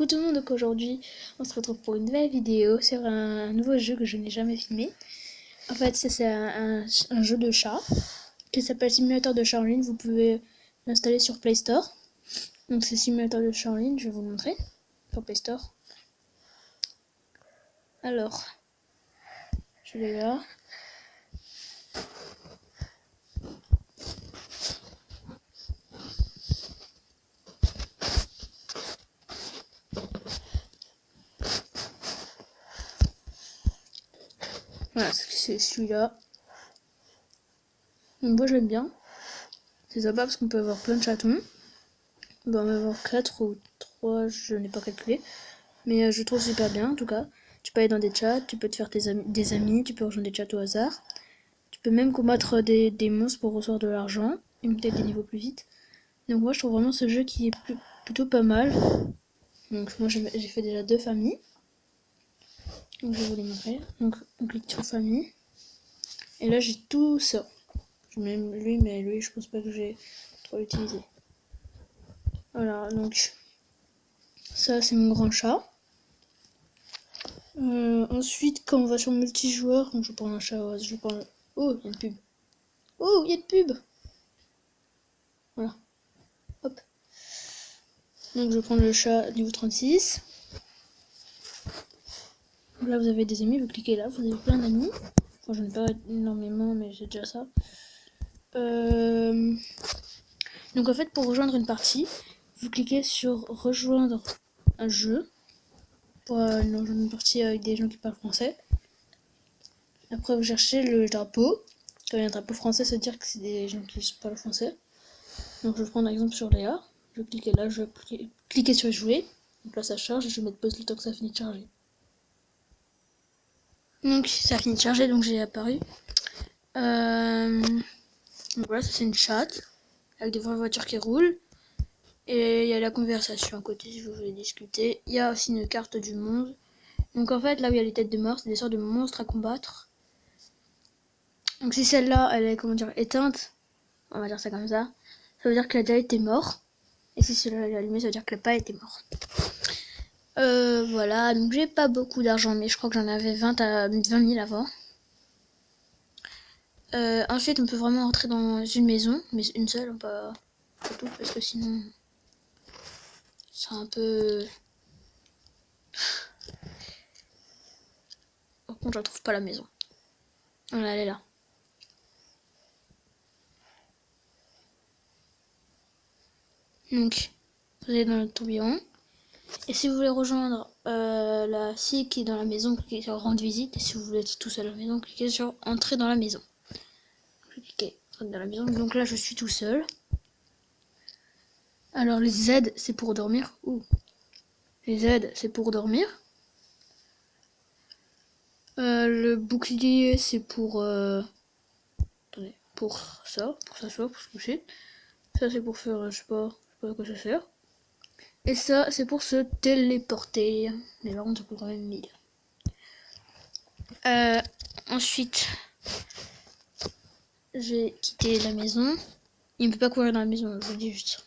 Coucou tout le monde, donc aujourd'hui on se retrouve pour une nouvelle vidéo sur un nouveau jeu que je n'ai jamais filmé. En fait c'est un jeu de chat qui s'appelle Simulateur de chat en ligne. Vous pouvez l'installer sur Play Store. Donc c'est Simulateur de chat en ligne, je vais vous le montrer sur Play Store. Alors, je l'ai là. Voilà, c'est celui-là. Donc moi j'aime bien. C'est sympa parce qu'on peut avoir plein de chatons. On peut en avoir 4 ou 3, je n'ai pas calculé. Mais je trouve super bien en tout cas. Tu peux aller dans des chats, tu peux te faire des amis, tu peux rejoindre des chats au hasard. Tu peux même combattre des monstres pour recevoir de l'argent et monter des niveaux plus vite. Donc moi je trouve vraiment ce jeu qui est plutôt pas mal. Donc moi j'ai fait déjà 2 familles. Donc je vais vous les montrer. Donc on clique sur famille. Et là j'ai tout ça. Même lui, mais lui je pense pas que j'ai trop utilisé. Voilà, donc ça c'est mon grand chat. Ensuite quand on va sur multijoueur, donc je prends un chat, je prends... Oh, il y a une pub. Oh, il y a une pub. Voilà. Hop. Donc je vais prendre le chat niveau 36. Là vous avez des amis, vous cliquez là, vous avez plein d'amis. Enfin j'en ai pas énormément mais j'ai déjà ça. Donc en fait pour rejoindre une partie, vous cliquez sur rejoindre un jeu. Pour rejoindre une partie avec des gens qui parlent français. Après vous cherchez le drapeau. Quand il y a un drapeau français, ça veut dire que c'est des gens qui parlent français. Donc je vais prendre un exemple sur Léa. Je vais cliquer là, je vais cliquer sur jouer. Donc là ça charge et je vais mettre pause le temps que ça finit de charger. Donc ça finit de charger, donc j'ai apparu. Donc voilà, ça c'est une chatte avec des vraies voitures qui roulent. Et il y a la conversation à côté si vous voulez discuter. Il y a aussi une carte du monde. Donc en fait là où il y a les têtes de mort, c'est des sortes de monstres à combattre. Donc si celle-là elle est comment dire éteinte, on va dire ça comme ça veut dire qu'elle a déjà été morte. Et si celle-là est allumée, ça veut dire qu'elle n'a pas été morte. Voilà, donc j'ai pas beaucoup d'argent, mais je crois que j'en avais 20 000 avant. Ensuite, on peut vraiment rentrer dans une maison, mais une seule, pas tout, parce que sinon, c'est un peu... Par contre, je ne trouve pas la maison. Voilà, elle est là. Donc, vous allez dans le tourbillon. Et si vous voulez rejoindre la fille qui est dans la maison, cliquez sur rendre visite. Et si vous voulez être tout seul à la maison, cliquez sur entrer dans la maison. Cliquez dans la maison. Donc là, je suis tout seul. Alors les Z, c'est pour dormir. Ouh. Les Z, c'est pour dormir. Le bouclier, c'est pour... Attendez, pour ça, pour s'asseoir, pour se coucher. Ça, c'est pour faire, je sais pas à quoi ça sert. Et ça, c'est pour se téléporter. Mais par contre, ça coûte quand même 1000. Ensuite, j'ai quitté la maison. Il ne peut pas courir dans la maison, je vous le dis juste.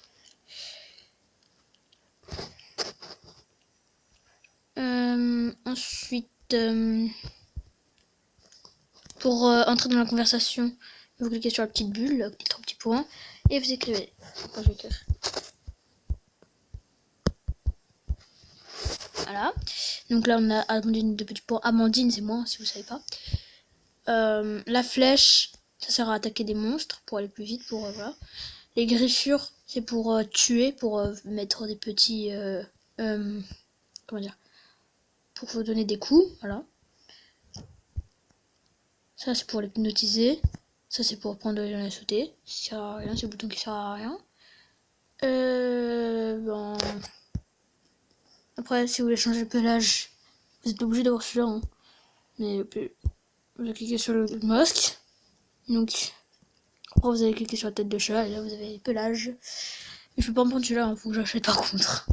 Ensuite, pour entrer dans la conversation, vous cliquez sur la petite bulle, les 3 petits points, et vous écrivez. Enfin, je vais écrire. Voilà. Donc là, on a Amandine de petits points. Amandine, c'est moi, si vous savez pas. La flèche, ça sert à attaquer des monstres pour aller plus vite. Voilà. Les griffures, c'est pour tuer, pour mettre des petits... comment dire, pour vous donner des coups. Voilà. Ça, c'est pour les hypnotiser. Ça, c'est pour prendre de la sauter. Ça sert à rien, c'est le bouton qui sert à rien. Bon... Après, si vous voulez changer le pelage, vous êtes obligé d'avoir celui-là. Hein. Mais vous allez cliquer sur le masque. Donc, après, vous allez cliquer sur la tête de chat. Et là, vous avez le pelage. Mais je peux pas me prendre celui-là, hein, faut que j'achète par contre.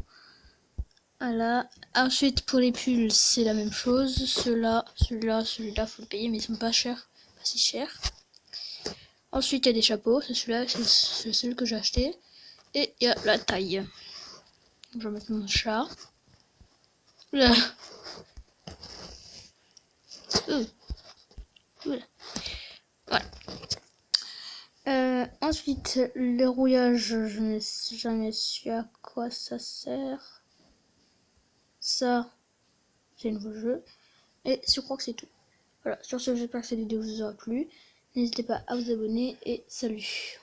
Voilà. Ensuite, pour les pulls, c'est la même chose. Celui-là, faut le payer, mais ils sont pas chers. Pas si chers. Ensuite, il y a des chapeaux. Celui-là, c'est celui que j'ai acheté. Et il y a la taille. Je vais mettre mon chat. Oula. Oula. Voilà. Ensuite, le rouillage, je n'ai jamais su à quoi ça sert. Ça, c'est un nouveau jeu. Et je crois que c'est tout. Voilà, sur ce, j'espère que cette vidéo vous aura plu. N'hésitez pas à vous abonner et salut.